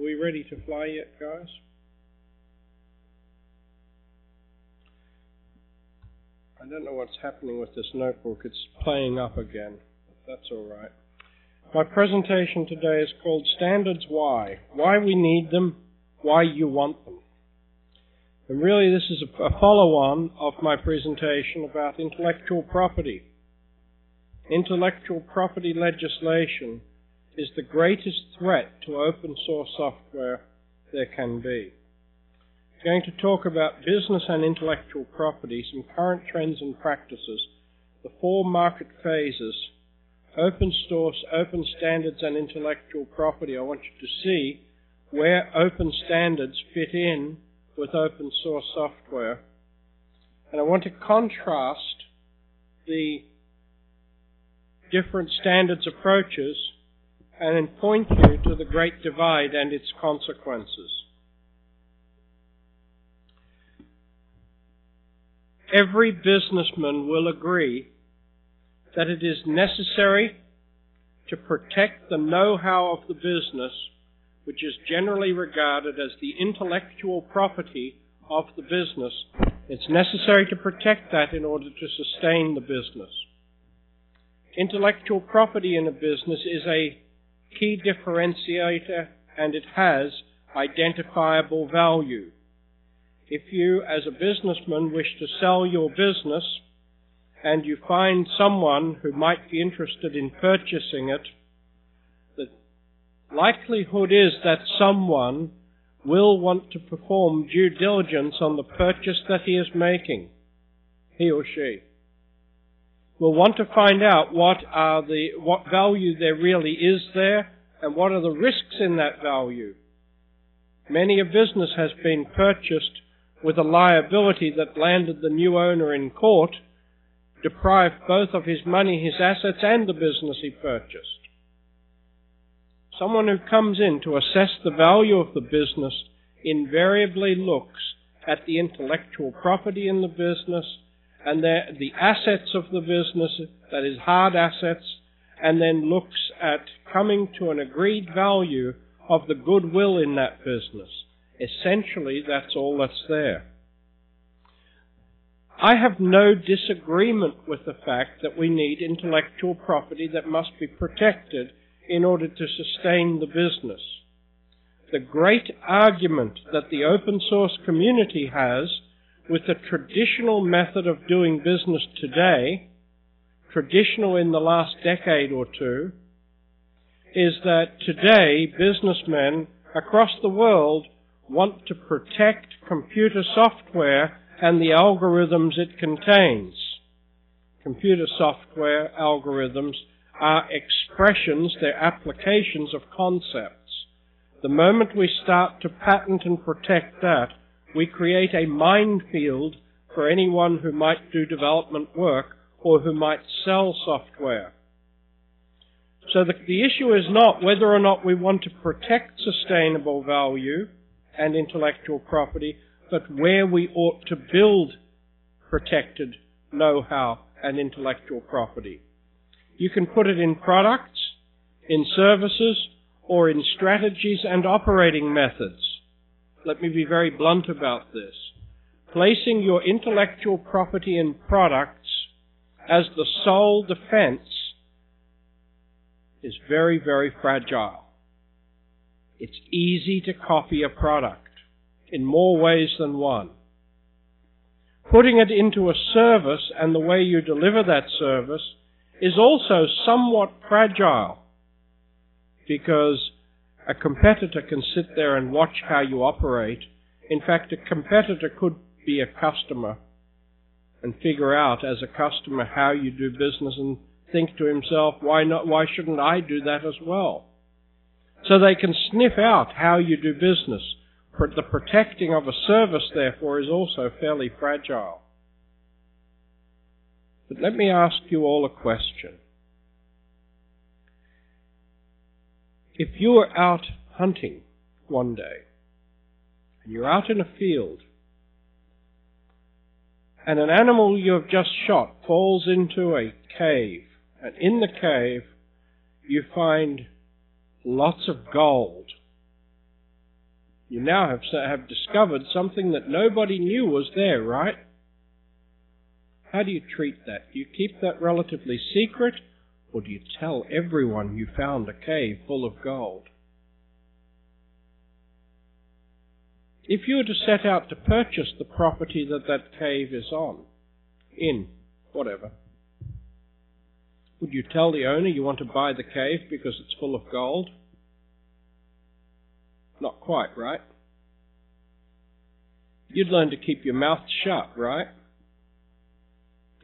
Are we ready to fly yet, guys? I don't know what's happening with this notebook. It's playing up again. But that's all right. My presentation today is called Standards Why. Why we need them, why you want them. And really this is a follow-on of my presentation about intellectual property. Intellectual property legislation is the greatest threat to open source software there can be. I'm going to talk about business and intellectual property, some current trends and practices, the 4 market phases, open source, open standards and intellectual property. I want you to see where open standards fit in with open source software. And I want to contrast the different standards approaches and then point you to the Great Divide and its consequences. Every businessman will agree that it is necessary to protect the know-how of the business, which is generally regarded as the intellectual property of the business. It's necessary to protect that in order to sustain the business. Intellectual property in a business is a key differentiator, and it has identifiable value. If you, as a businessman, wish to sell your business and you find someone who might be interested in purchasing it, the likelihood is that someone will want to perform due diligence on the purchase that he is making, he or she. Will want to find out what value there really is there and what are the risks in that value. Many a business has been purchased with a liability that landed the new owner in court, deprived both of his money, his assets, and the business he purchased. Someone who comes in to assess the value of the business invariably looks at the intellectual property in the business and the assets of the business, that is hard assets, and then looks at coming to an agreed value of the goodwill in that business. Essentially, that's all that's there. I have no disagreement with the fact that we need intellectual property that must be protected in order to sustain the business. The great argument that the open source community has with the traditional method of doing business today, traditional in the last decade or two, is that today businessmen across the world want to protect computer software and the algorithms it contains. Computer software algorithms are expressions, they're applications of concepts. The moment we start to patent and protect that, we create a minefield for anyone who might do development work or who might sell software. So the issue is not whether or not we want to protect sustainable value and intellectual property, but where we ought to build protected know-how and intellectual property. You can put it in products, in services, or in strategies and operating methods. Let me be very blunt about this. Placing your intellectual property in products as the sole defense is very, very fragile. It's easy to copy a product in more ways than one. Putting it into a service and the way you deliver that service is also somewhat fragile, because a competitor can sit there and watch how you operate. In fact, a competitor could be a customer and figure out as a customer how you do business and think to himself, why shouldn't I do that as well? So they can sniff out how you do business. The protecting of a service, therefore, is also fairly fragile. But let me ask you all a question. If you are out hunting one day, and you're out in a field, and an animal you have just shot falls into a cave, and in the cave you find lots of gold, You now have discovered something that nobody knew was there, right? How do you treat that? Do you keep that relatively secret, or do you tell everyone you found a cave full of gold? If you were to set out to purchase the property that cave is whatever, would you tell the owner you want to buy the cave because it's full of gold? Not quite, right? You'd learn to keep your mouth shut, right?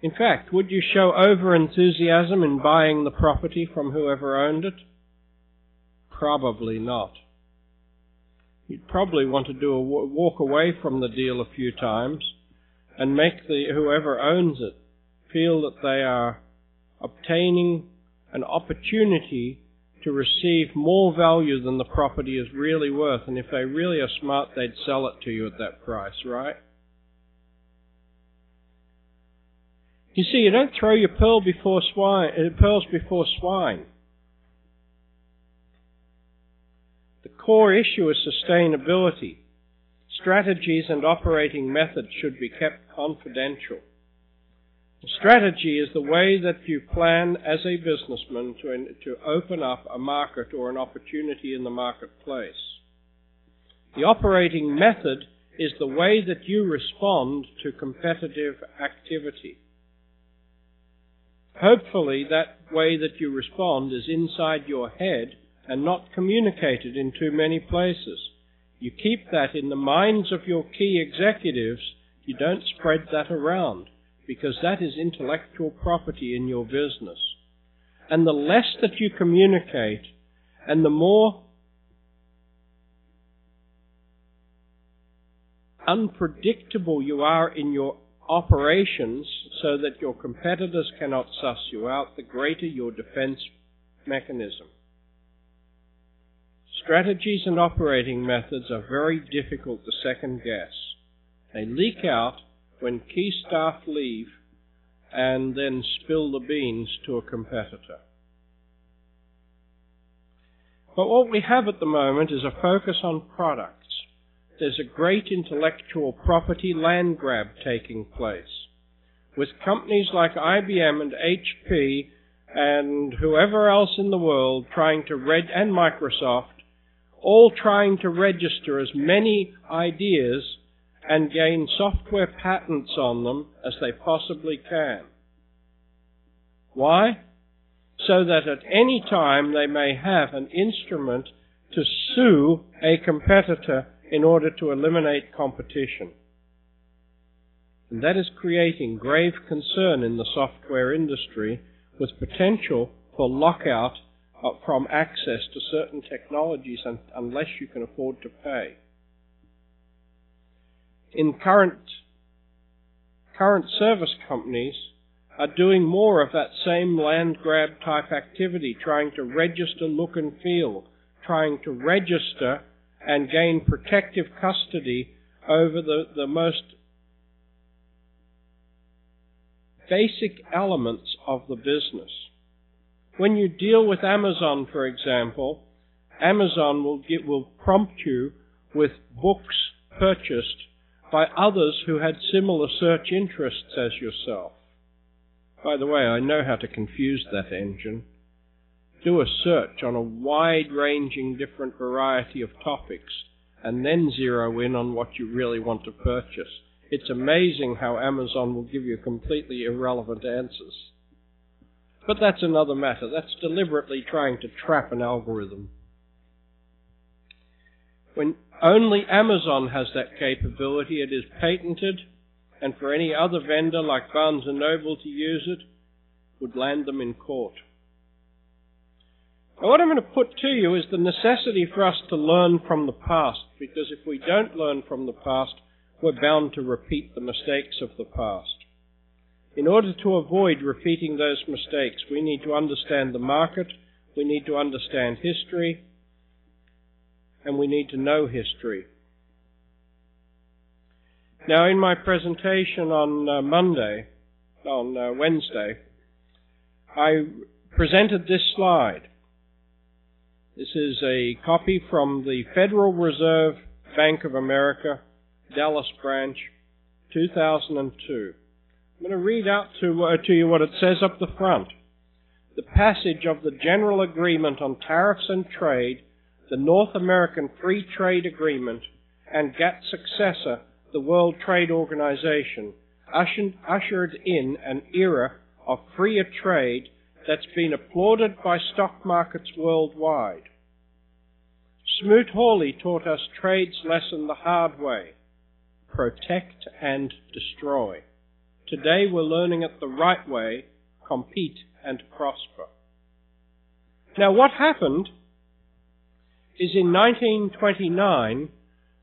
In fact, would you show over-enthusiasm in buying the property from whoever owned it? Probably not. You'd probably want to walk away from the deal a few times and make whoever owns it feel that they are obtaining an opportunity to receive more value than the property is really worth. And if they really are smart, they'd sell it to you at that price, right? You see, you don't throw your pearls before swine. The core issue is sustainability. Strategies and operating methods should be kept confidential. Strategy is the way that you plan as a businessman to open up a market or an opportunity in the marketplace. The operating method is the way that you respond to competitive activity. Hopefully that way that you respond is inside your head and not communicated in too many places. You keep that in the minds of your key executives. You don't spread that around, because that is intellectual property in your business. And the less that you communicate, and the more unpredictable you are in your operations so that your competitors cannot suss you out, the greater your defense mechanism. Strategies and operating methods are very difficult to second guess. They leak out when key staff leave and then spill the beans to a competitor. But what we have at the moment is a focus on products. There's a great intellectual property land grab taking place, with companies like IBM and HP and whoever else in the world and Microsoft, all trying to register as many ideas and gain software patents on them as they possibly can. Why? So that at any time they may have an instrument to sue a competitor in order to eliminate competition. And that is creating grave concern in the software industry, with potential for lockout from access to certain technologies unless you can afford to pay. In current service companies are doing more of that same land grab type activity, trying to register look and feel, trying to register and gain protective custody over the most basic elements of the business. When you deal with Amazon, for example, Amazon will prompt you with books purchased by others who had similar search interests as yourself. By the way, I know how to confuse that engine. Do a search on a wide-ranging different variety of topics and then zero in on what you really want to purchase. It's amazing how Amazon will give you completely irrelevant answers. But that's another matter. That's deliberately trying to trap an algorithm. When only Amazon has that capability, it is patented, and for any other vendor like Barnes & Noble to use it would land them in court. Now, what I'm going to put to you is the necessity for us to learn from the past, because if we don't learn from the past, we're bound to repeat the mistakes of the past. In order to avoid repeating those mistakes, we need to understand the market, we need to understand history, and we need to know history. Now, in my presentation on Wednesday, I presented this slide. This is a copy from the Federal Reserve Bank of America, Dallas branch, 2002. I'm going to read out to you what it says up the front. The passage of the General Agreement on Tariffs and Trade, the North American Free Trade Agreement, and GATT's successor, the World Trade Organization, ushered in an era of freer trade that's been applauded by stock markets worldwide. Smoot-Hawley taught us trade's lesson the hard way: protect and destroy. Today we're learning it the right way: compete and prosper. Now what happened is in 1929,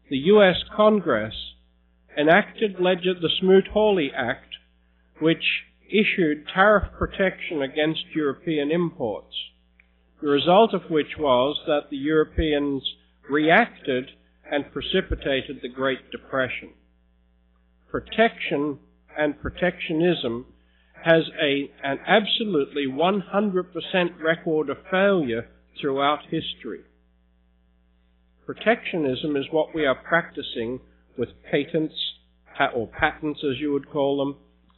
the U.S. Congress enacted the Smoot-Hawley Act, which issued tariff protection against European imports, the result of which was that the Europeans reacted and precipitated the Great Depression. Protection and protectionism has an absolutely 100% record of failure throughout history. Protectionism is what we are practicing with patents, or patents as you would call them,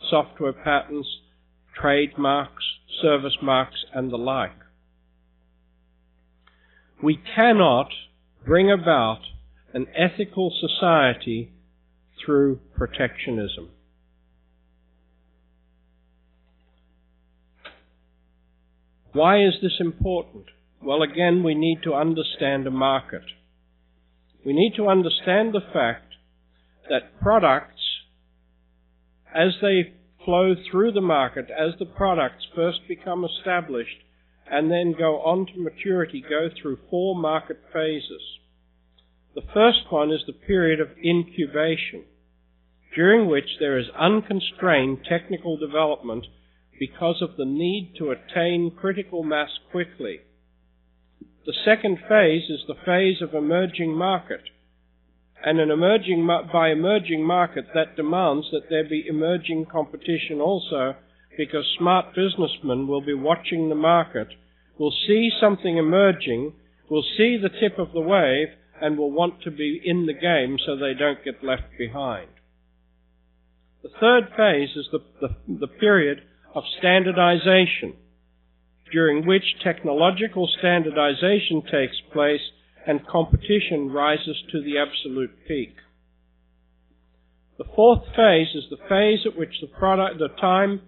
software patents, trademarks, service marks, and the like. We cannot bring about an ethical society through protectionism. Why is this important? Well, again, we need to understand a market. We need to understand the fact that products, as they flow through the market, as the products first become established and then go on to maturity, go through 4 market phases. The first one is the period of incubation, during which there is unconstrained technical development because of the need to attain critical mass quickly. The second phase is the phase of emerging market, and by emerging market that demands that there be emerging competition also, because smart businessmen will be watching the market, will see something emerging, will see the tip of the wave, and will want to be in the game so they don't get left behind. The third phase is the period of standardization, during which technological standardization takes place and competition rises to the absolute peak. The fourth phase is the phase at which the time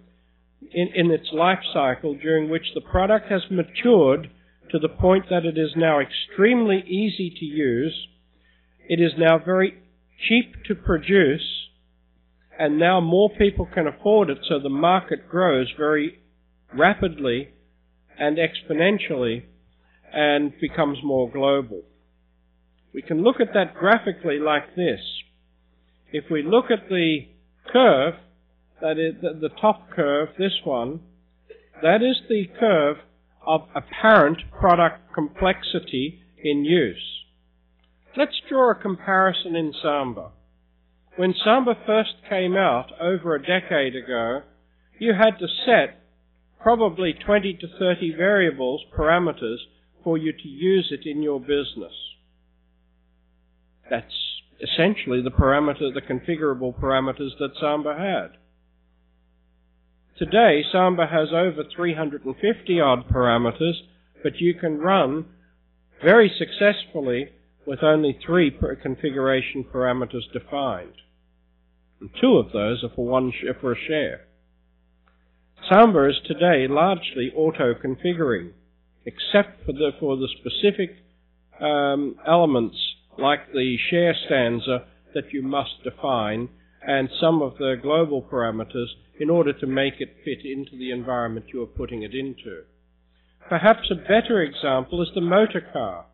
in its life cycle during which the product has matured to the point that it is now extremely easy to use, it is now very cheap to produce, and now more people can afford it, so the market grows very rapidly and exponentially and becomes more global. We can look at that graphically like this. If we look at the curve, that is the top curve, this one, that is the curve of apparent product complexity in use. Let's draw a comparison in Samba. When Samba first came out over a decade ago, you had to set probably 20 to 30 variables, parameters, for you to use it in your business. That's essentially the configurable parameters that Samba had. Today, Samba has over 350 odd parameters, but you can run very successfully with only 3 configuration parameters defined. And 2 of those are for a share. Samba is today largely auto-configuring, except for the specific elements like the share stanza that you must define and some of the global parameters in order to make it fit into the environment you are putting it into. Perhaps a better example is the motor car.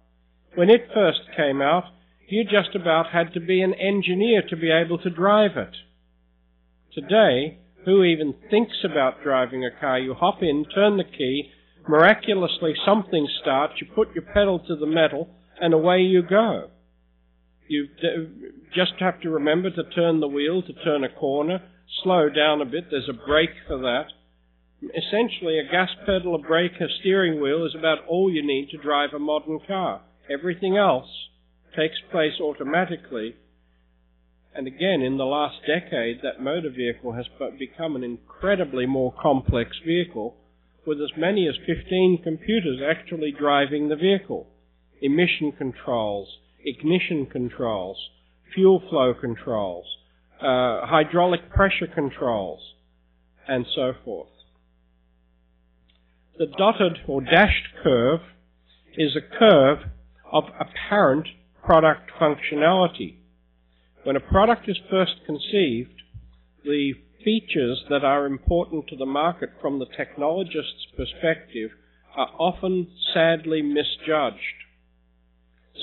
When it first came out, you just about had to be an engineer to be able to drive it. Today, who even thinks about driving a car? You hop in, turn the key, miraculously something starts, you put your pedal to the metal, and away you go. You just have to remember to turn the wheel, to turn a corner, slow down a bit, there's a brake for that. Essentially, a gas pedal, a brake, a steering wheel is about all you need to drive a modern car. Everything else takes place automatically. And again, in the last decade, that motor vehicle has become an incredibly more complex vehicle, with as many as 15 computers actually driving the vehicle. Emission controls, ignition controls, fuel flow controls, hydraulic pressure controls, and so forth. The dotted or dashed curve is a curve of apparent product functionality. When a product is first conceived, the features that are important to the market from the technologist's perspective are often sadly misjudged.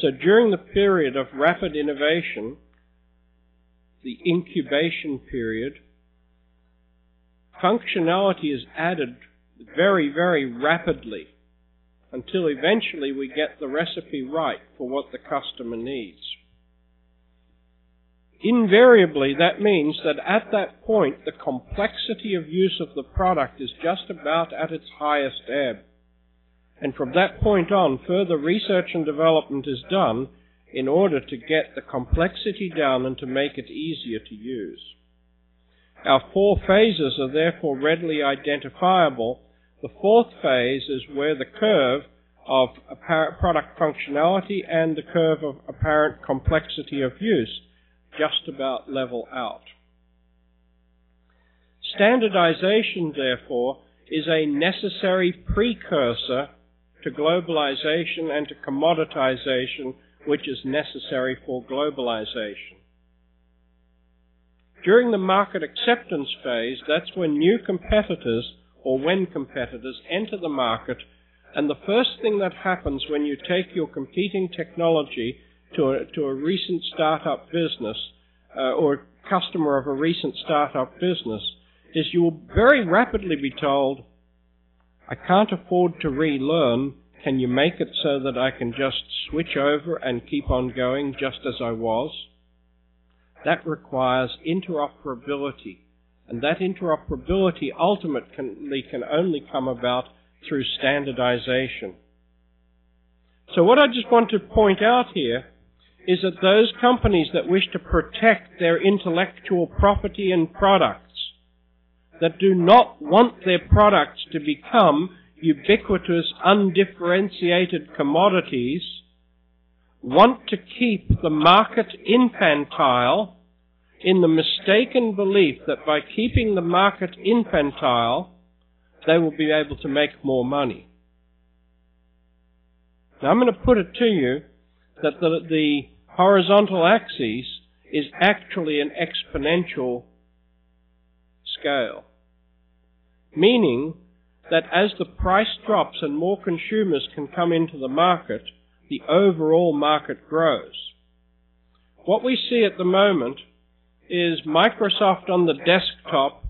So during the period of rapid innovation, the incubation period, functionality is added very, very rapidly until eventually we get the recipe right for what the customer needs. Invariably, that means that at that point, the complexity of use of the product is just about at its highest ebb. And from that point on, further research and development is done in order to get the complexity down and to make it easier to use. Our 4 phases are therefore readily identifiable. The 4th phase is where the curve of apparent product functionality and the curve of apparent complexity of use just about level out. Standardization, therefore, is a necessary precursor to globalization and to commoditization, which is necessary for globalization. During the market acceptance phase, that's when new competitors, or when competitors, enter the market, and the first thing that happens when you take your competing technology to a recent startup business, or a customer of a recent startup business, is you will very rapidly be told, I can't afford to relearn. Can you make it so that I can just switch over and keep on going just as I was? That requires interoperability, and that interoperability ultimately can only come about through standardization. So what I just want to point out here is that those companies that wish to protect their intellectual property and products, that do not want their products to become ubiquitous, undifferentiated commodities, want to keep the market infantile in the mistaken belief that by keeping the market infantile, they will be able to make more money. Now I'm going to put it to you that the horizontal axis is actually an exponential scale, meaning that as the price drops and more consumers can come into the market, the overall market grows. What we see at the moment is Microsoft on the desktop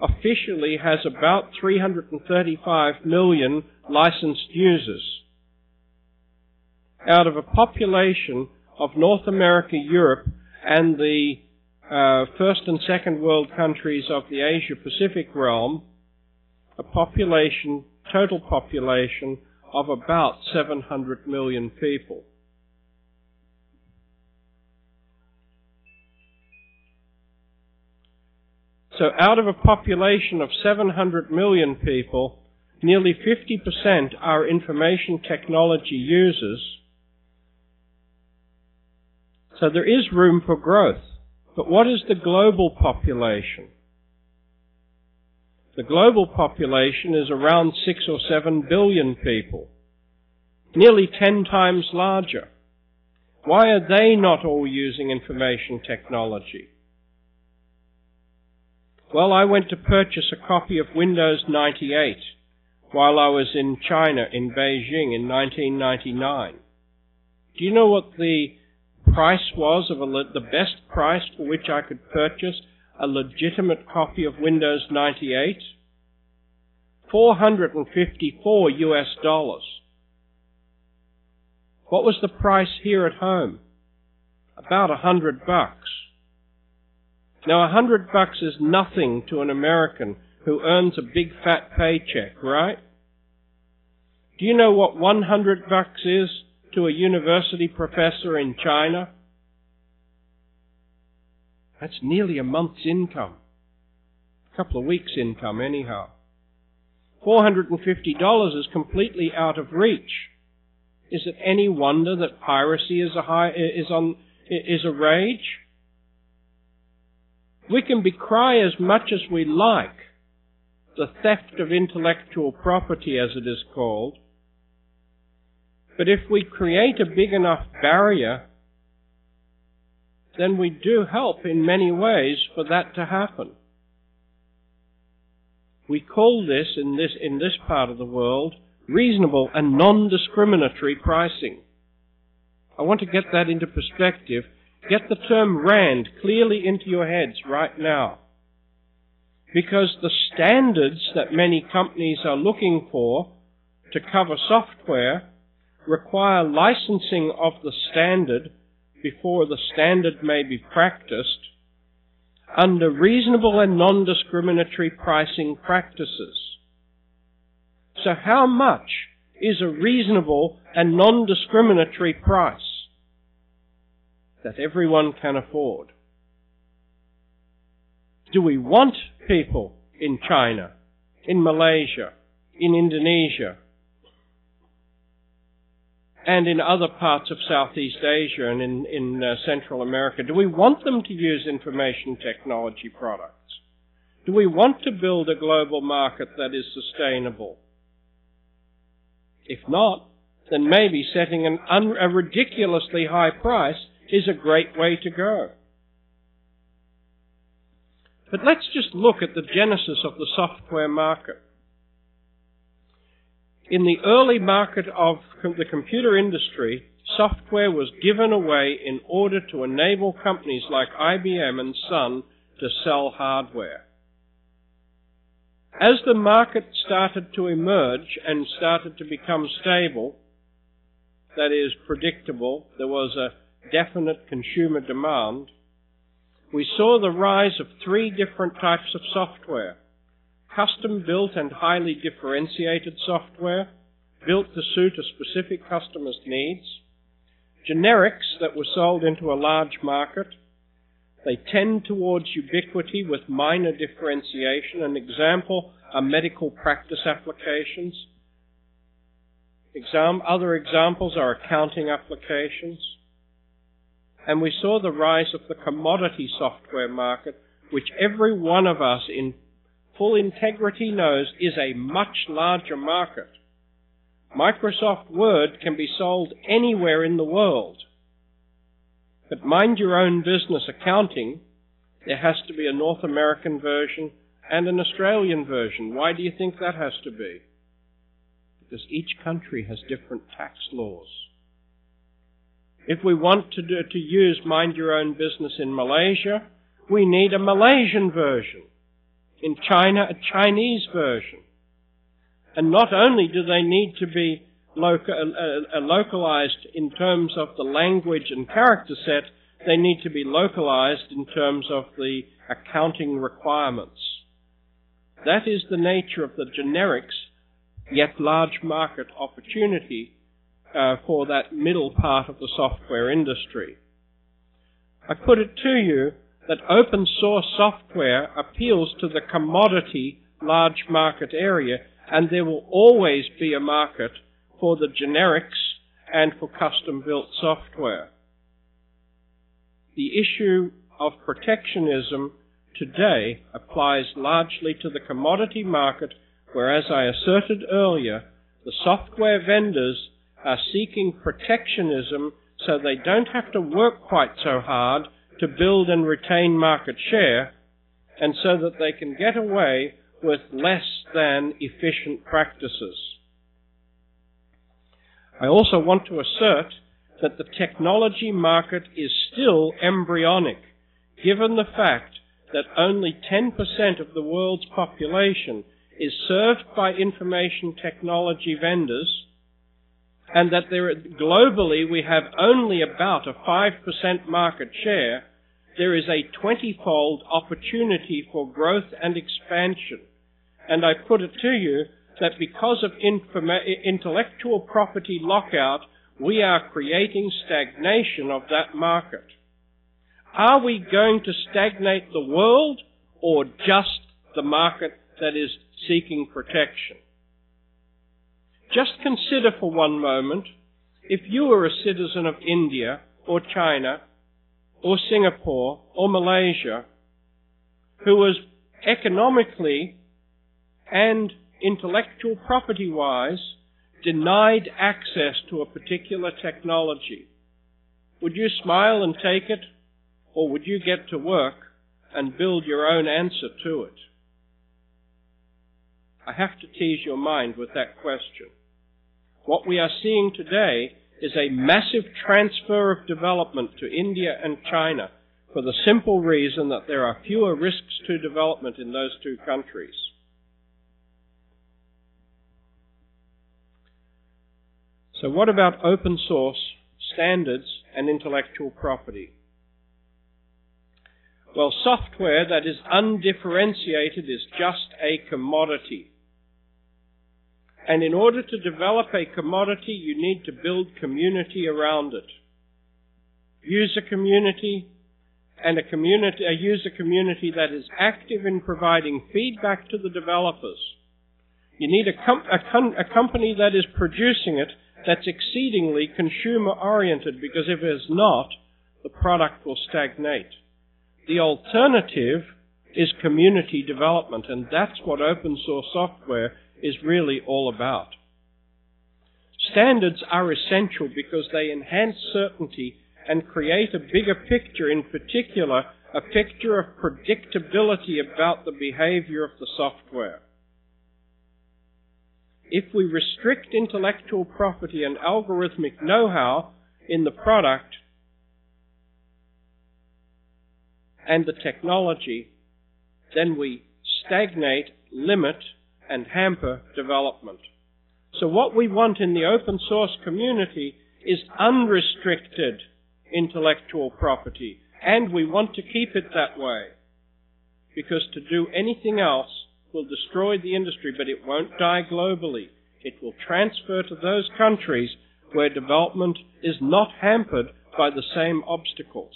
officially has about 335 million licensed users out of a population of North America, Europe, and the first and second world countries of the Asia-Pacific realm, a total population of about 700 million people. So out of a population of 700 million people, nearly 50% are information technology users. So there is room for growth. But what is the global population? The global population is around 6 or 7 billion people, nearly 10 times larger. Why are they not all using information technology? Well, I went to purchase a copy of Windows 98 while I was in China, in Beijing, in 1999. Do you know what the price was the best price for which I could purchase a legitimate copy of Windows 98? $454 US. What was the price here at home? About $100. Now $100 is nothing to an American who earns a big fat paycheck, right? Do you know what $100 is to a university professor in China, that's nearly a month's income. A couple of weeks' income anyhow. $450 is completely out of reach. Is it any wonder that piracy is a rage? We can decry as much as we like the theft of intellectual property, as it is called, but if we create a big enough barrier, then we do help in many ways for that to happen. We call this, in this part of the world, reasonable and non-discriminatory pricing. I want to get that into perspective. Get the term RAND clearly into your heads right now. Because the standards that many companies are looking for to cover software require licensing of the standard before the standard may be practiced under reasonable and non-discriminatory pricing practices. So how much is a reasonable and non-discriminatory price that everyone can afford? Do we want people in China, in Malaysia, in Indonesia, and in other parts of Southeast Asia and in Central America? Do we want them to use information technology products? Do we want to build a global market that is sustainable? If not, then maybe setting a ridiculously high price is a great way to go. But let's just look at the genesis of the software market. In the early market of the computer industry, software was given away in order to enable companies like IBM and Sun to sell hardware. As the market started to emerge and started to become stable, that is predictable, there was a definite consumer demand, we saw the rise of three different types of software. Custom-built and highly differentiated software, built to suit a specific customer's needs. Generics that were sold into a large market. They tend towards ubiquity with minor differentiation. An example are medical practice applications. Other examples are accounting applications. And we saw the rise of the commodity software market, which every one of us in full integrity knows is a much larger market. Microsoft Word can be sold anywhere in the world. But mind your own business accounting, there has to be a North American version and an Australian version. Why do you think that has to be? Because each country has different tax laws. If we want to use Mind Your Own Business in Malaysia, we need a Malaysian version. In China, a Chinese version. And not only do they need to be localized in terms of the language and character set, they need to be localized in terms of the accounting requirements. That is the nature of the generics, yet large market opportunity for that middle part of the software industry. I put it to you that open source software appeals to the commodity large market area, and there will always be a market for the generics and for custom-built software. The issue of protectionism today applies largely to the commodity market, where, as I asserted earlier, the software vendors are seeking protectionism so they don't have to work quite so hard to build and retain market share, and so that they can get away with less than efficient practices. I also want to assert that the technology market is still embryonic, given the fact that only 10% of the world's population is served by information technology vendors, and that globally we have only about a 5% market share. There is a 20-fold opportunity for growth and expansion. And I put it to you that because of intellectual property lockout, we are creating stagnation of that market. Are we going to stagnate the world or just the market that is seeking protection? Just consider for one moment, if you were a citizen of India or China or Singapore or Malaysia who was economically and intellectual property-wise denied access to a particular technology, would you smile and take it, or would you get to work and build your own answer to it? I have to tease your mind with that question. What we are seeing today is a massive transfer of development to India and China for the simple reason that there are fewer risks to development in those two countries. So what about open source standards and intellectual property? Well, software that is undifferentiated is just a commodity. And in order to develop a commodity, you need to build community around it. User community, and a user community that is active in providing feedback to the developers. You need a company that is producing it that's exceedingly consumer-oriented, because if it is not, the product will stagnate. The alternative is community development, and that's what open source software is really all about. Standards are essential because they enhance certainty and create a bigger picture, in particular, a picture of predictability about the behavior of the software. If we restrict intellectual property and algorithmic know-how in the product and the technology, then we stagnate, limit, and hamper development. So what we want in the open source community is unrestricted intellectual property, and we want to keep it that way, because to do anything else will destroy the industry, but it won't die globally. It will transfer to those countries where development is not hampered by the same obstacles.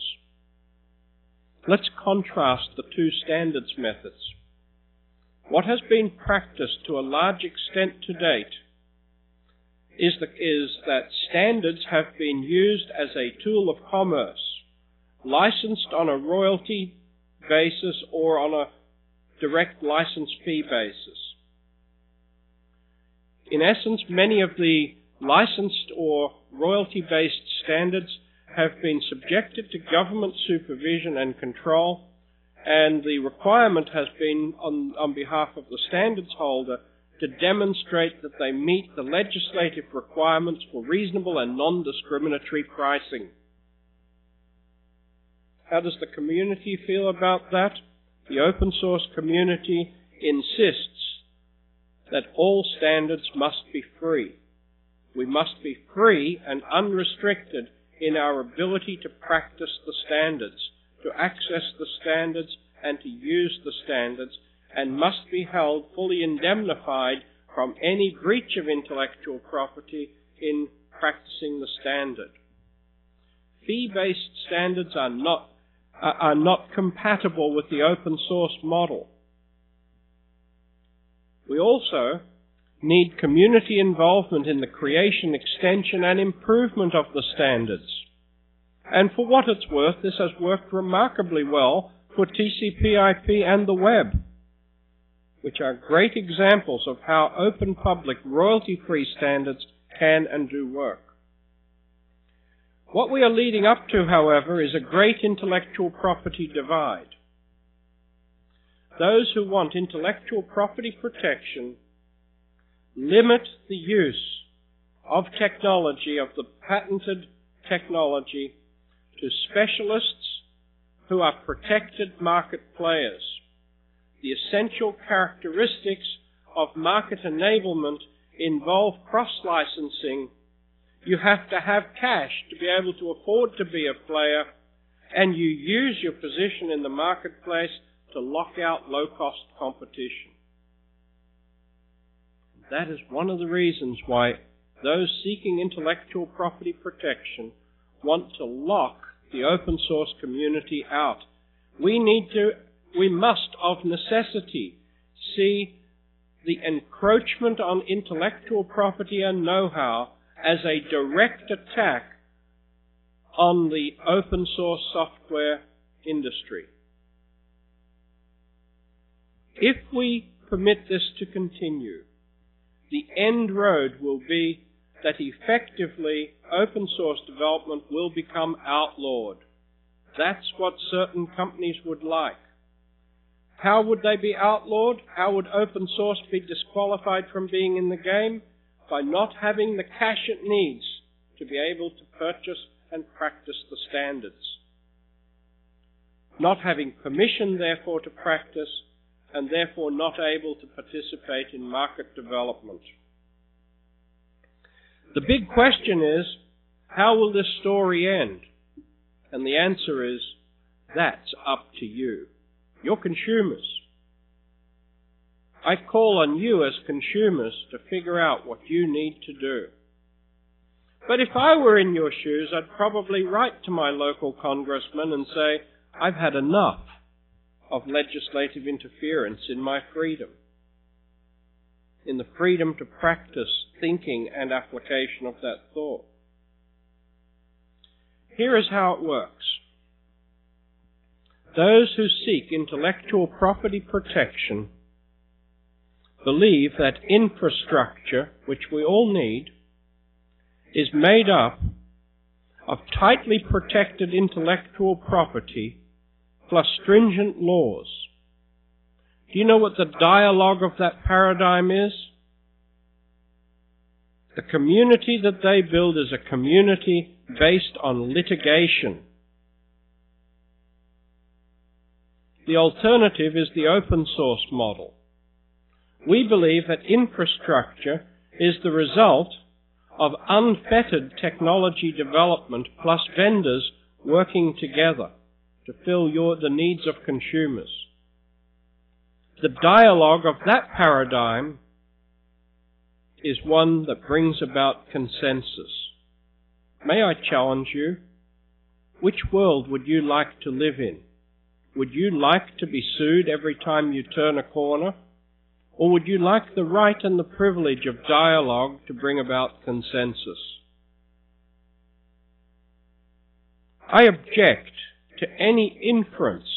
Let's contrast the two standards methods. What has been practiced to a large extent to date is that standards have been used as a tool of commerce, licensed on a royalty basis or on a direct license fee basis. In essence, many of the licensed or royalty-based standards have been subjected to government supervision and control, and the requirement has been on behalf of the standards holder to demonstrate that they meet the legislative requirements for reasonable and non-discriminatory pricing. How does the community feel about that? The open source community insists that all standards must be free. We must be free and unrestricted in our ability to practice the standards, to access the standards, and to use the standards, and must be held fully indemnified from any breach of intellectual property in practicing the standard. Fee-based standards are not compatible with the open source model. We also need community involvement in the creation, extension, and improvement of the standards. And for what it's worth, this has worked remarkably well for TCP/IP and the web, which are great examples of how open public royalty-free standards can and do work. What we are leading up to, however, is a great intellectual property divide. Those who want intellectual property protection limit the use of technology, of the patented technology, to specialists who are protected market players. The essential characteristics of market enablement involve cross-licensing. You have to have cash to be able to afford to be a player, and you use your position in the marketplace to lock out low-cost competition. That is one of the reasons why those seeking intellectual property protection want to lock the open source community out. We must of necessity see the encroachment on intellectual property and know-how as a direct attack on the open source software industry. If we permit this to continue, the end road will be that effectively open source development will become outlawed. That's what certain companies would like. How would they be outlawed? How would open source be disqualified from being in the game? By not having the cash it needs to be able to purchase and practice the standards. Not having permission, therefore, to practice, and therefore not able to participate in market development. The big question is, how will this story end? And the answer is, that's up to you. You're consumers. I call on you as consumers to figure out what you need to do. But if I were in your shoes, I'd probably write to my local congressman and say, I've had enough of legislative interference in my freedom, in the freedom to practice thinking and application of that thought. Here is how it works. Those who seek intellectual property protection believe that infrastructure, which we all need, is made up of tightly protected intellectual property plus stringent laws. Do you know what the dialogue of that paradigm is? The community that they build is a community based on litigation. The alternative is the open source model. We believe that infrastructure is the result of unfettered technology development plus vendors working together to fill the needs of consumers. The dialogue of that paradigm is one that brings about consensus. May I challenge you? Which world would you like to live in? Would you like to be sued every time you turn a corner? Or would you like the right and the privilege of dialogue to bring about consensus? I object to any inference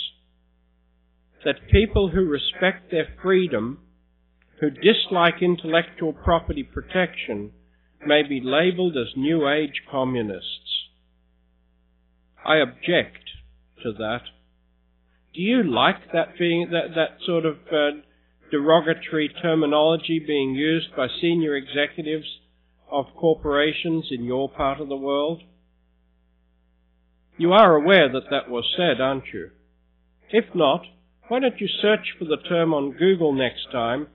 that people who respect their freedom, who dislike intellectual property protection, may be labeled as New Age communists. I object to that. Do you like that being that sort of derogatory terminology being used by senior executives of corporations in your part of the world? You are aware that that was said, aren't you? If not, why don't you search for the term on Google next time,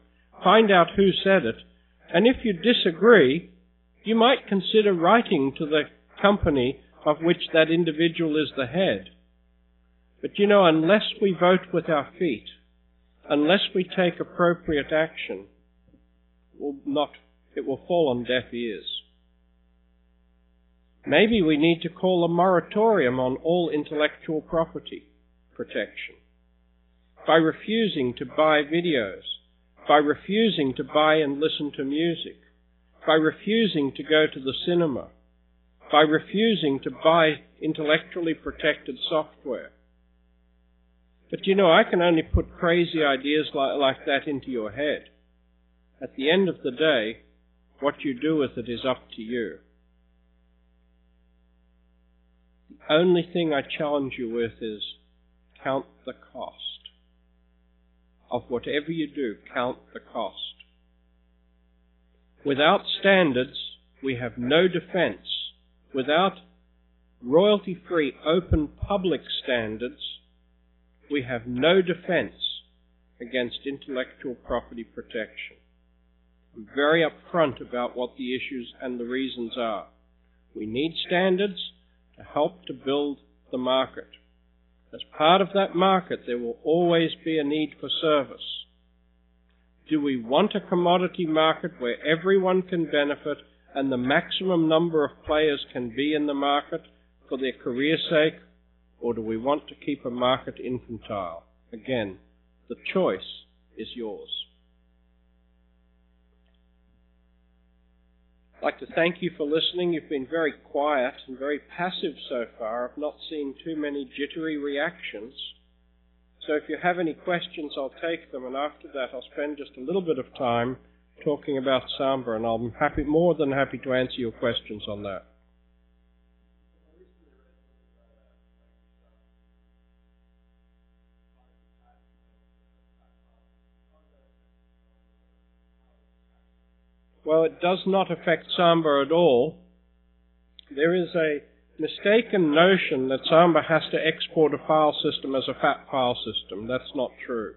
find out who said it, and if you disagree, you might consider writing to the company of which that individual is the head. But you know, unless we vote with our feet, unless we take appropriate action, it will fall on deaf ears. Maybe we need to call a moratorium on all intellectual property protection. By refusing to buy videos, by refusing to buy and listen to music, by refusing to go to the cinema, by refusing to buy intellectually protected software. But you know, I can only put crazy ideas like that into your head. At the end of the day, what you do with it is up to you. The only thing I challenge you with is count the cost. Of whatever you do, count the cost. Without standards, we have no defense. Without royalty-free, open public standards, we have no defense against intellectual property protection. I'm very upfront about what the issues and the reasons are. We need standards to help to build the market. As part of that market, there will always be a need for service. Do we want a commodity market where everyone can benefit and the maximum number of players can be in the market for their career's sake, or do we want to keep a market infantile? Again, the choice is yours. I'd like to thank you for listening. You've been very quiet and very passive so far. I've not seen too many jittery reactions. So if you have any questions, I'll take them, and after that I'll spend just a little bit of time talking about Samba, and I'm more than happy to answer your questions on that. Well, it does not affect Samba at all. There is a mistaken notion that Samba has to export a file system as a fat file system. That's not true.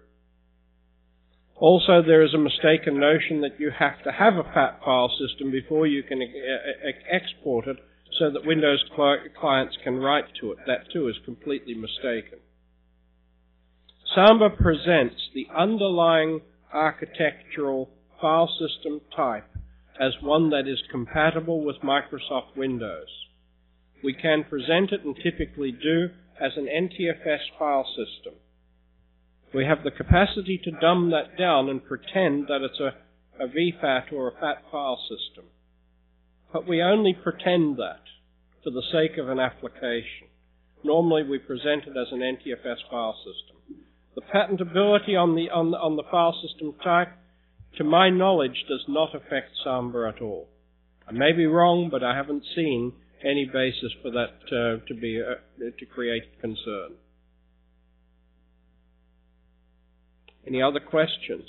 Also, there is a mistaken notion that you have to have a fat file system before you can export it so that Windows clients can write to it. That too is completely mistaken. Samba presents the underlying architectural file system type as one that is compatible with Microsoft Windows. We can present it, and typically do, as an NTFS file system. We have the capacity to dumb that down and pretend that it's a VFAT or a FAT file system. But we only pretend that for the sake of an application. Normally we present it as an NTFS file system. The patentability on the file system type, to my knowledge, does not affect Samba at all. I may be wrong, but I haven't seen any basis for that to create concern. Any other questions?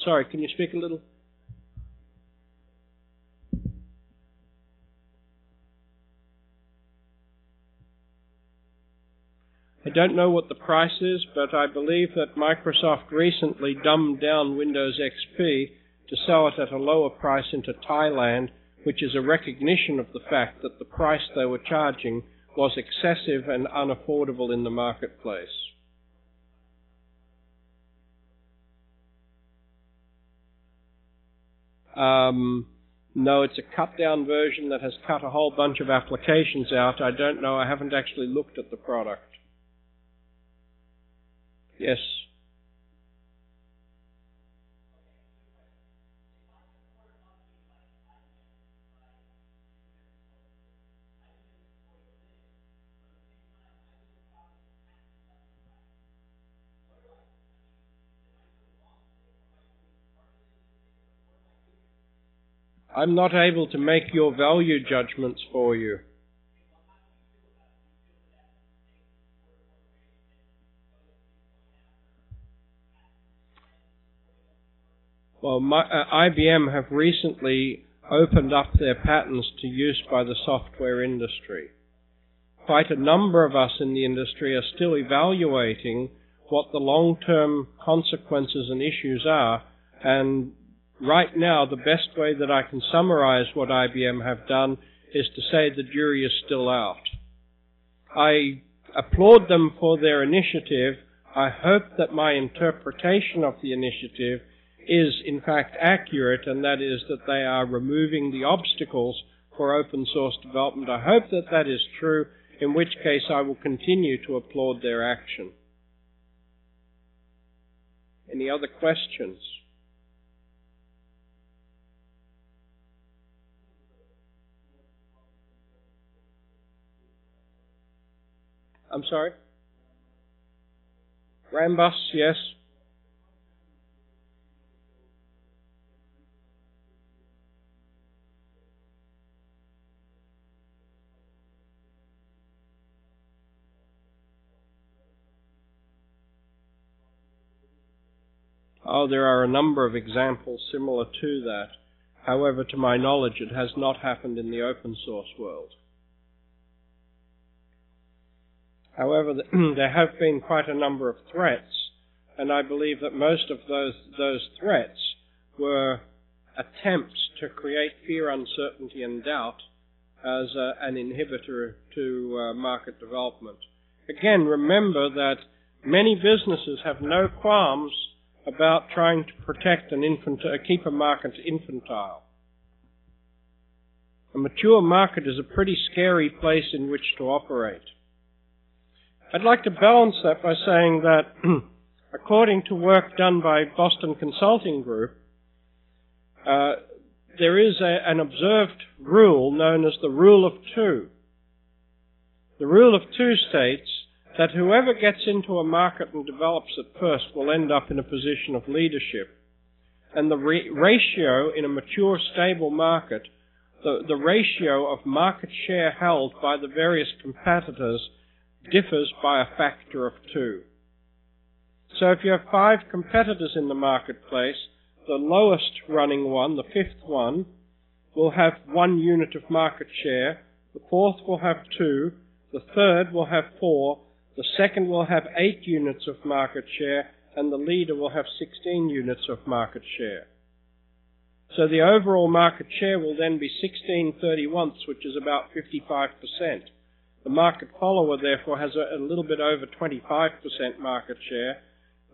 Sorry, can you speak a little? I don't know what the price is, but I believe that Microsoft recently dumbed down Windows XP to sell it at a lower price into Thailand, which is a recognition of the fact that the price they were charging was excessive and unaffordable in the marketplace. No, it's a cut-down version that has cut a whole bunch of applications out. I don't know. I haven't actually looked at the product. Yes. I'm not able to make your value judgments for you. Well, IBM have recently opened up their patents to use by the software industry. Quite a number of us in the industry are still evaluating what the long-term consequences and issues are, and right now the best way that I can summarize what IBM have done is to say the jury is still out. I applaud them for their initiative. I hope that my interpretation of the initiative is in fact accurate, and that is that they are removing the obstacles for open source development. I hope that that is true, in which case I will continue to applaud their action. Any other questions? I'm sorry? Rambus, yes. Oh, there are a number of examples similar to that. However, to my knowledge, it has not happened in the open source world. However, there have been quite a number of threats, and I believe that most of those threats were attempts to create fear, uncertainty, and doubt as an inhibitor to market development. Again, remember that many businesses have no qualms about trying to protect keep a market infantile. A mature market is a pretty scary place in which to operate. I'd like to balance that by saying that according to work done by Boston Consulting Group, there is an observed rule known as the rule of two. The rule of two states that whoever gets into a market and develops it first will end up in a position of leadership. And the ratio in a mature, stable market, the ratio of market share held by the various competitors differs by a factor of 2. So if you have 5 competitors in the marketplace, the lowest running one, the 5th one, will have 1 unit of market share, the 4th will have 2, the 3rd will have 4, the 2nd will have 8 units of market share, and the leader will have 16 units of market share. So the overall market share will then be 16/31, which is about 55%. The market follower, therefore, has a little bit over 25% market share.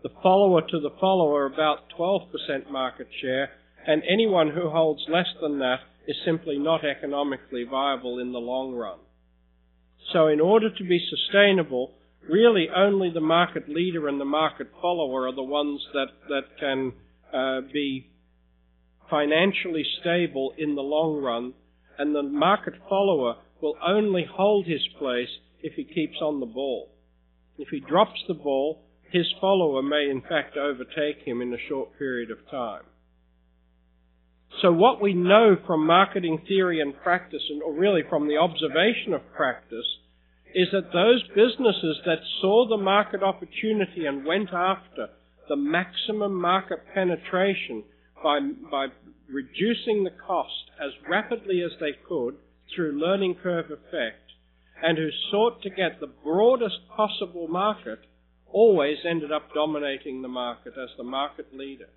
The follower to the follower, about 12% market share, and anyone who holds less than that is simply not economically viable in the long run. So in order to be sustainable, really only the market leader and the market follower are the ones that can be financially stable in the long run, and the market follower will only hold his place if he keeps on the ball. If he drops the ball, his follower may in fact overtake him in a short period of time. So what we know from marketing theory and practice, or really from the observation of practice, is that those businesses that saw the market opportunity and went after the maximum market penetration by reducing the cost as rapidly as they could through learning curve effect, and who sought to get the broadest possible market, always ended up dominating the market as the market leader.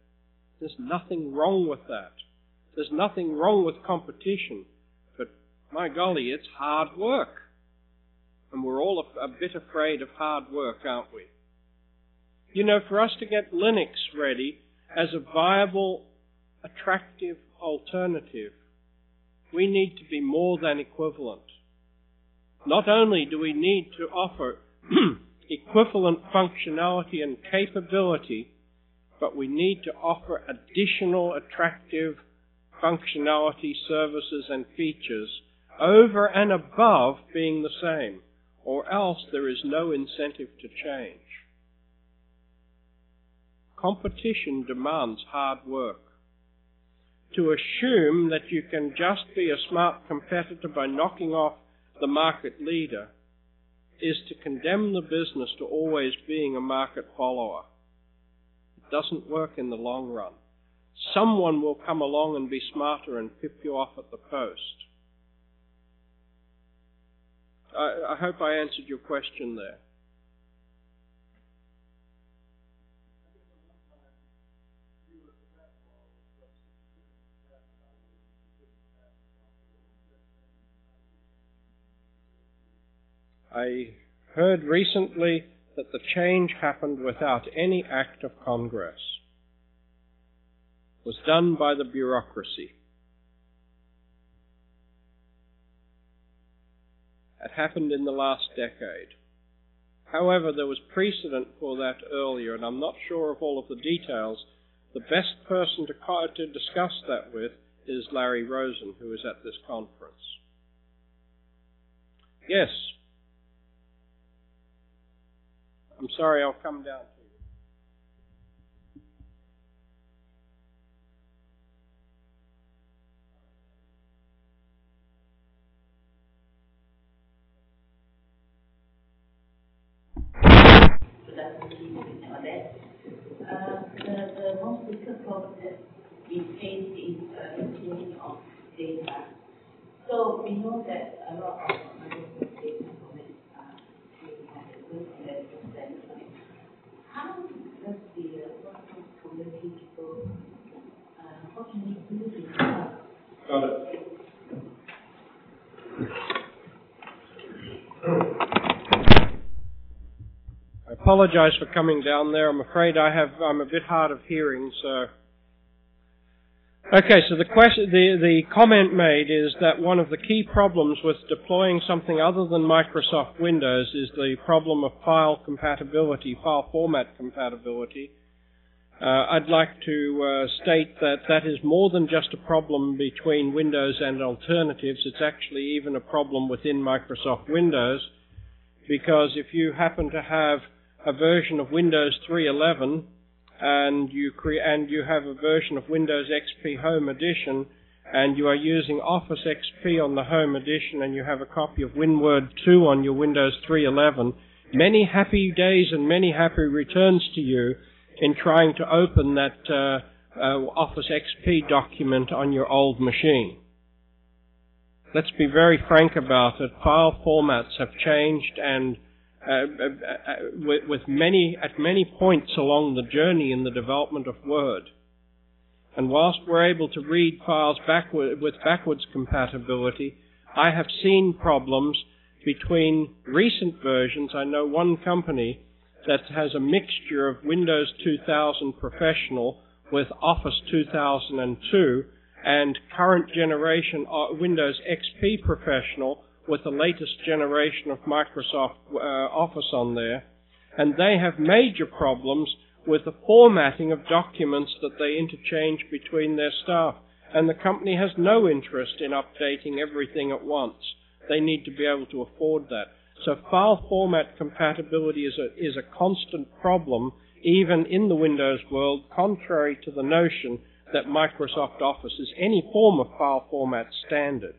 There's nothing wrong with that. There's nothing wrong with competition, but my golly, it's hard work. And we're all a bit afraid of hard work, aren't we? You know, for us to get Linux ready as a viable, attractive alternative, we need to be more than equivalent. Not only do we need to offer equivalent functionality and capability, but we need to offer additional attractive functionality, services and features over and above being the same, or else there is no incentive to change. Competition demands hard work. To assume that you can just be a smart competitor by knocking off the market leader is to condemn the business to always being a market follower. It doesn't work in the long run. Someone will come along and be smarter and pip you off at the post. I hope I answered your question there. I heard recently that the change happened without any act of Congress. It was done by the bureaucracy. It happened in the last decade. However, there was precedent for that earlier, and I'm not sure of all of the details. The best person to discuss that with is Larry Rosen, who is at this conference. Yes. I'm sorry, I'll come down to you. The most difficult problem that we face is cleaning of data. So we know that a lot of data how does the workforce community people, what can we do to help? Got it. I apologize for coming down there. I'm afraid I'm a bit hard of hearing, so... Okay, so the comment made is that one of the key problems with deploying something other than Microsoft Windows is the problem of file compatibility, file format compatibility. I'd like to state that that is more than just a problem between Windows and alternatives. It's actually even a problem within Microsoft Windows, because if you happen to have a version of Windows 3.11 and you have a version of Windows XP Home Edition, and you are using Office XP on the Home Edition, and you have a copy of WinWord 2 on your Windows 3.11, many happy days and many happy returns to you in trying to open that Office XP document on your old machine. Let's be very frank about it. File formats have changed, and at many points along the journey in the development of Word. And whilst we're able to read files with backwards compatibility, I have seen problems between recent versions. I know one company that has a mixture of Windows 2000 Professional with Office 2002 and current generation Windows XP Professional with the latest generation of Microsoft Office on there. And they have major problems with the formatting of documents that they interchange between their staff. And the company has no interest in updating everything at once. They need to be able to afford that. So file format compatibility is a constant problem, even in the Windows world, contrary to the notion that Microsoft Office is any form of file format standard.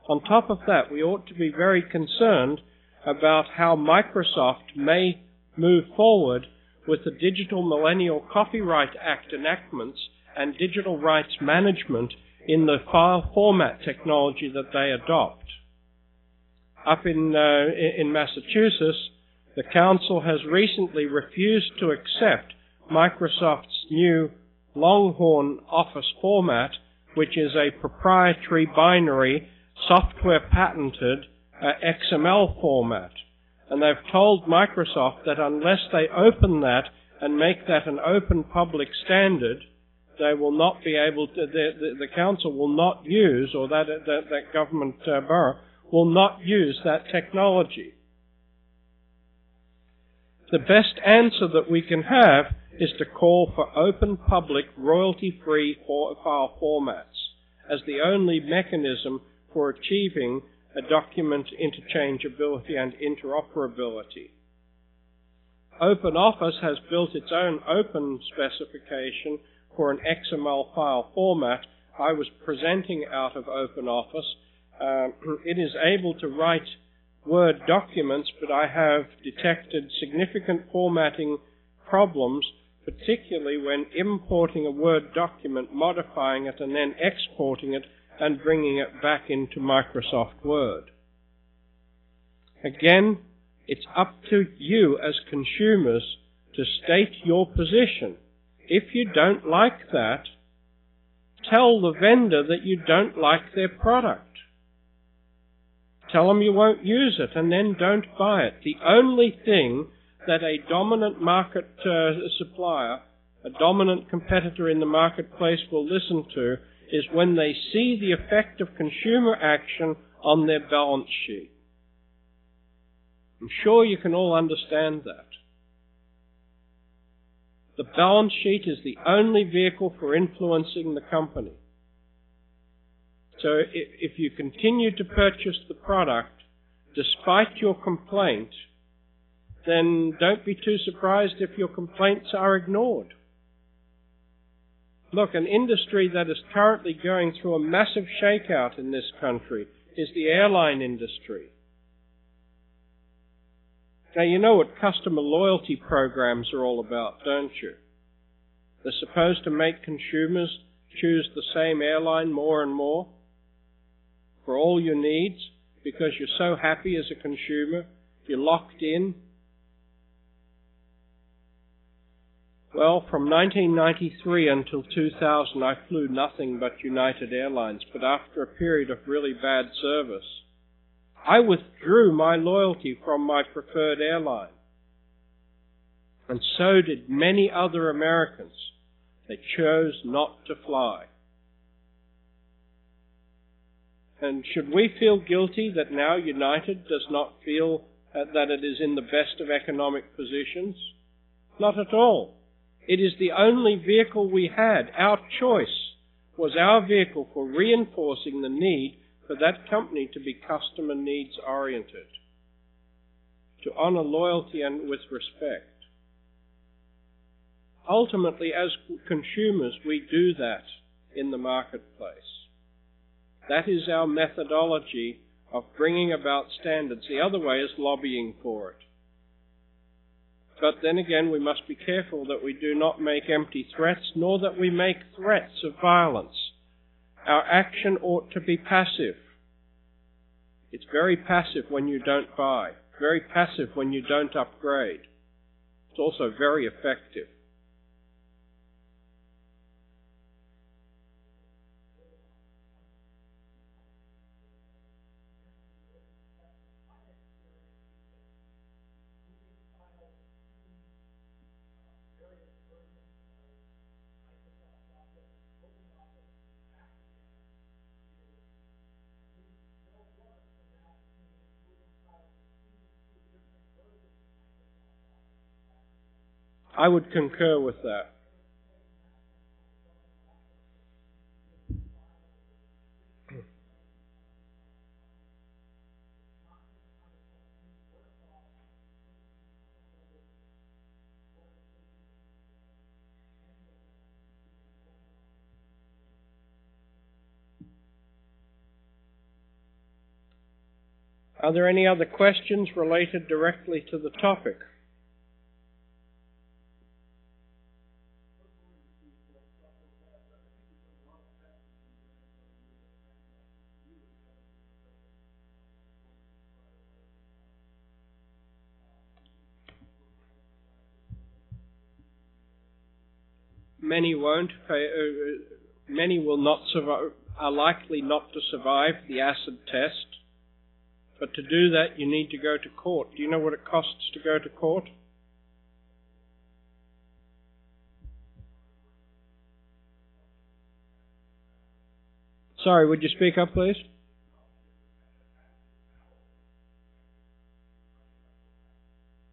On top of that, we ought to be very concerned about how Microsoft may move forward with the Digital Millennial Copyright Act enactments and digital rights management in the file format technology that they adopt. Up in Massachusetts, the Council has recently refused to accept Microsoft's new Longhorn Office format, which is a proprietary binary software patented XML format. And they've told Microsoft that unless they open that and make that an open public standard, they will not be able to, the Council will not use, or that government borough will not use that technology. The best answer that we can have is to call for open public royalty-free file formats as the only mechanism for achieving a document interchangeability and interoperability. OpenOffice has built its own open specification for an XML file format. I was presenting out of OpenOffice. It is able to write Word documents, but I have detected significant formatting problems, particularly when importing a Word document, modifying it, and then exporting it and bringing it back into Microsoft Word. Again, it's up to you as consumers to state your position. If you don't like that, tell the vendor that you don't like their product. Tell them you won't use it, and then don't buy it. The only thing that a dominant market supplier, a dominant competitor in the marketplace will listen to is when they see the effect of consumer action on their balance sheet. I'm sure you can all understand that. The balance sheet is the only vehicle for influencing the company. So if you continue to purchase the product despite your complaint, then don't be too surprised if your complaints are ignored. Look, an industry that is currently going through a massive shakeout in this country is the airline industry. Now, you know what customer loyalty programs are all about, don't you? They're supposed to make consumers choose the same airline more and more for all your needs because you're so happy as a consumer, you're locked in. Well, from 1993 until 2000, I flew nothing but United Airlines, but after a period of really bad service, I withdrew my loyalty from my preferred airline. And so did many other Americans. They chose not to fly. And should we feel guilty that now United does not feel that it is in the best of economic positions? Not at all. It is the only vehicle we had. Our choice was our vehicle for reinforcing the need for that company to be customer needs oriented, to honour loyalty and with respect. Ultimately, as consumers, we do that in the marketplace. That is our methodology of bringing about standards. The other way is lobbying for it. But then again, we must be careful that we do not make empty threats, nor that we make threats of violence. Our action ought to be passive. It's very passive when you don't buy, very passive when you don't upgrade. It's also very effective. I would concur with that. Are there any other questions related directly to the topic? Many won't. Many will not survive. Are likely not to survive the acid test. But to do that, you need to go to court. Do you know what it costs to go to court? Sorry, would you speak up, please?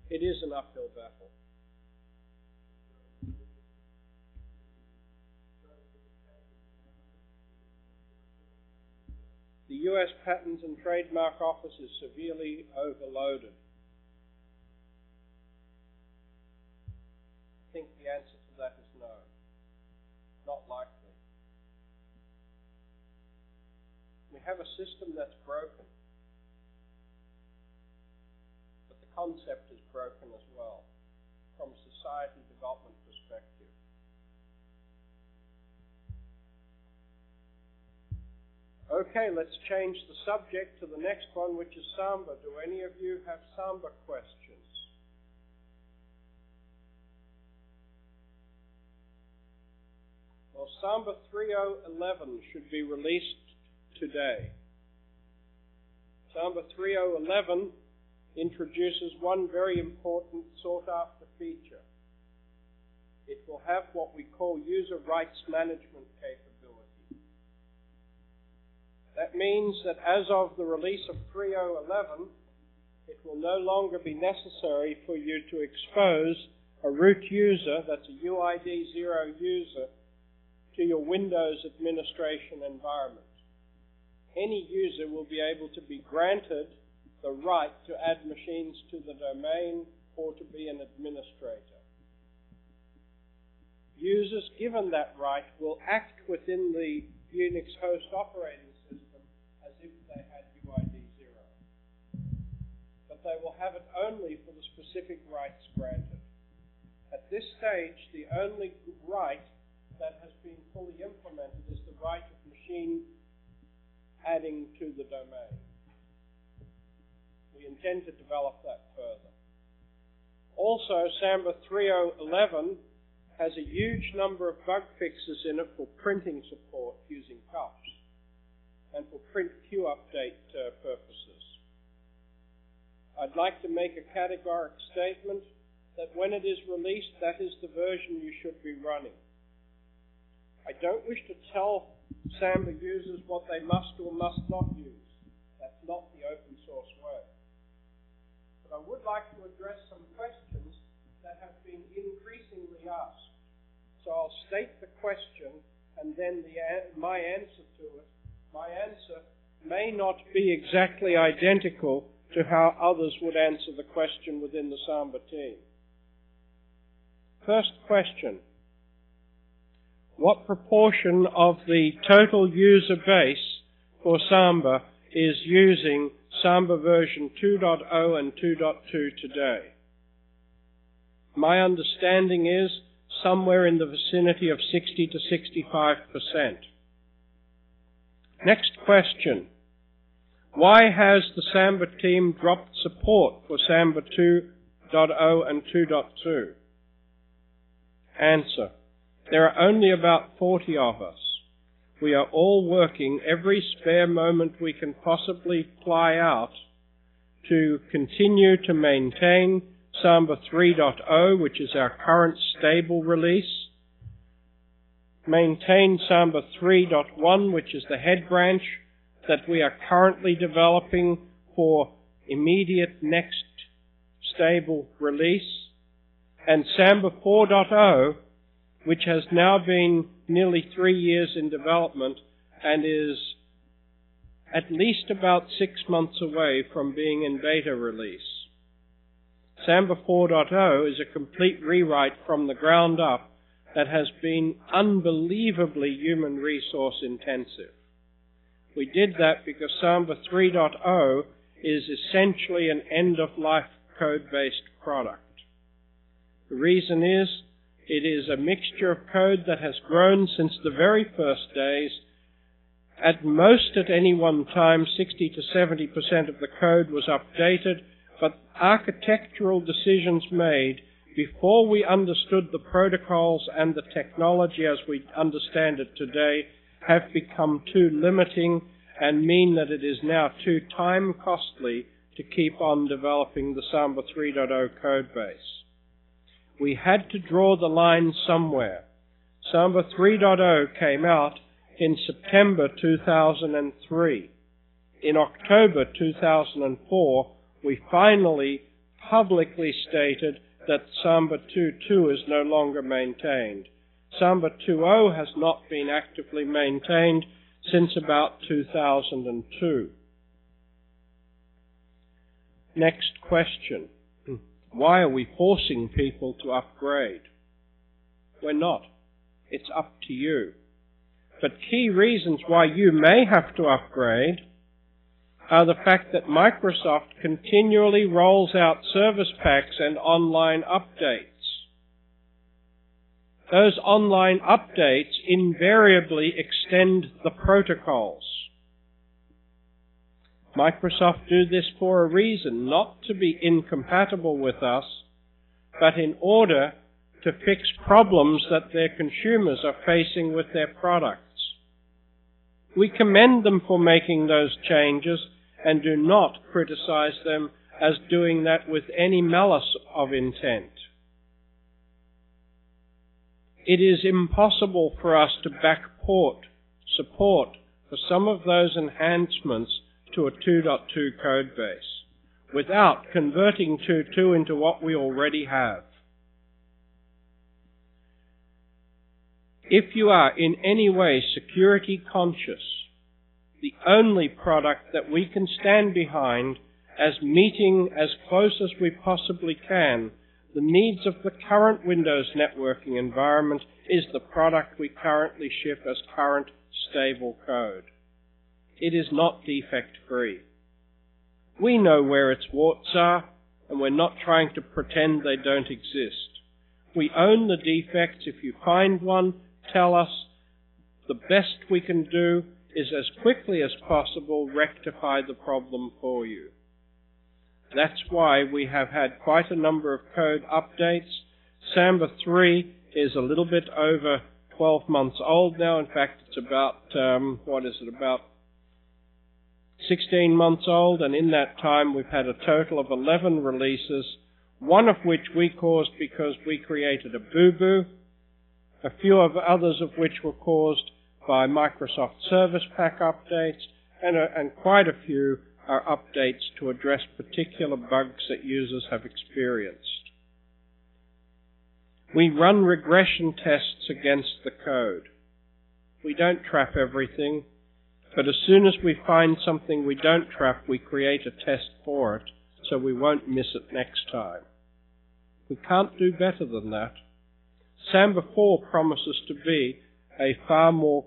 It is an uphill battle. The US Patent and Trademark Office is severely overloaded. I think the answer to that is no. Not likely. We have a system that's broken. But the concept is broken as well, from a society development perspective. Okay, let's change the subject to the next one, which is Samba. Do any of you have Samba questions? Well, Samba 3011 should be released today. Samba 3011 introduces one very important sought-after feature. It will have what we call user rights management capability. That means that as of the release of 3011, it will no longer be necessary for you to expose a root user, that's a UID 0 user, to your Windows administration environment. Any user will be able to be granted the right to add machines to the domain or to be an administrator. Users given that right will act within the Unix host operating system as if they had UID 0. But they will have it only for the specific rights granted. At this stage, the only right that has been fully implemented is the right of machine adding to the domain. We intend to develop that further. Also, Samba 3011 has a huge number of bug fixes in it for printing support using cups and for print queue update purposes. I'd like to make a categoric statement that when it is released, that is the version you should be running. I don't wish to tell Samba users what they must or must not use. That's not the open source way. But I would like to address some questions that have been increasingly asked. So I'll state the question and then my answer to it. My answer may not be exactly identical to how others would answer the question within the Samba team. First question. What proportion of the total user base for Samba is using Samba version 2.0 and 2.2 today? My understanding is somewhere in the vicinity of 60 to 65%. Next question. Why has the Samba team dropped support for Samba 2.0 and 2.2? Answer. There are only about 40 of us. We are all working every spare moment we can possibly fly out to continue to maintain Samba 3.0, which is our current stable release, maintain Samba 3.1, which is the head branch that we are currently developing for immediate next stable release, and Samba 4.0, which has now been nearly 3 years in development and is at least about 6 months away from being in beta release. Samba 4.0 is a complete rewrite from the ground up that has been unbelievably human resource intensive. We did that because Samba 3.0 is essentially an end-of-life code-based product. The reason is, it is a mixture of code that has grown since the very first days. At most, at any one time, 60 to 70% of the code was updated, but architectural decisions made before we understood the protocols and the technology as we understand it today have become too limiting and mean that it is now too time costly to keep on developing the Samba 3.0 code base. We had to draw the line somewhere. Samba 3.0 came out in September 2003. In October 2004, we finally publicly stated that Samba 2.2 is no longer maintained. Samba 2.0 has not been actively maintained since about 2002. Next question. Why are we forcing people to upgrade? We're not. It's up to you. But key reasons why you may have to upgrade are the fact that Microsoft continually rolls out service packs and online updates. Those online updates invariably extend the protocols. Microsoft do this for a reason, not to be incompatible with us, but in order to fix problems that their consumers are facing with their products. We commend them for making those changes and do not criticize them as doing that with any malice of intent. It is impossible for us to backport support for some of those enhancements to a 2.2 code base without converting 2.2 into what we already have. If you are in any way security conscious, the only product that we can stand behind as meeting as close as we possibly can the needs of the current Windows networking environment is the product we currently ship as current stable code. It is not defect-free. We know where its warts are, and we're not trying to pretend they don't exist. We own the defects. If you find one, tell us. The best we can do is as quickly as possible rectify the problem for you. That's why we have had quite a number of code updates. Samba 3 is a little bit over 12 months old now. In fact, it's about, about 16 months old, and in that time we've had a total of 11 releases, one of which we caused because we created a boo-boo, a few of others of which were caused by Microsoft Service Pack updates, and quite a few are updates to address particular bugs that users have experienced. We run regression tests against the code. We don't trap everything, but as soon as we find something we don't trap, we create a test for it, so we won't miss it next time. We can't do better than that. Samba 4 promises to be a far more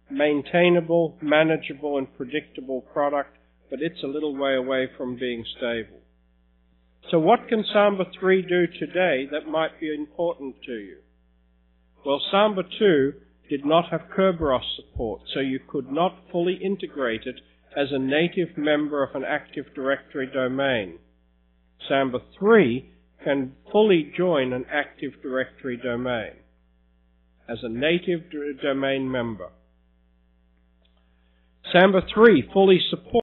maintainable, manageable, and predictable product, but it's a little way away from being stable. So what can Samba 3 do today that might be important to you? Well, Samba 2 did not have Kerberos support, so you could not fully integrate it as a native member of an Active Directory domain. Samba 3 can fully join an Active Directory domain as a native domain member. Samba 3 fully supports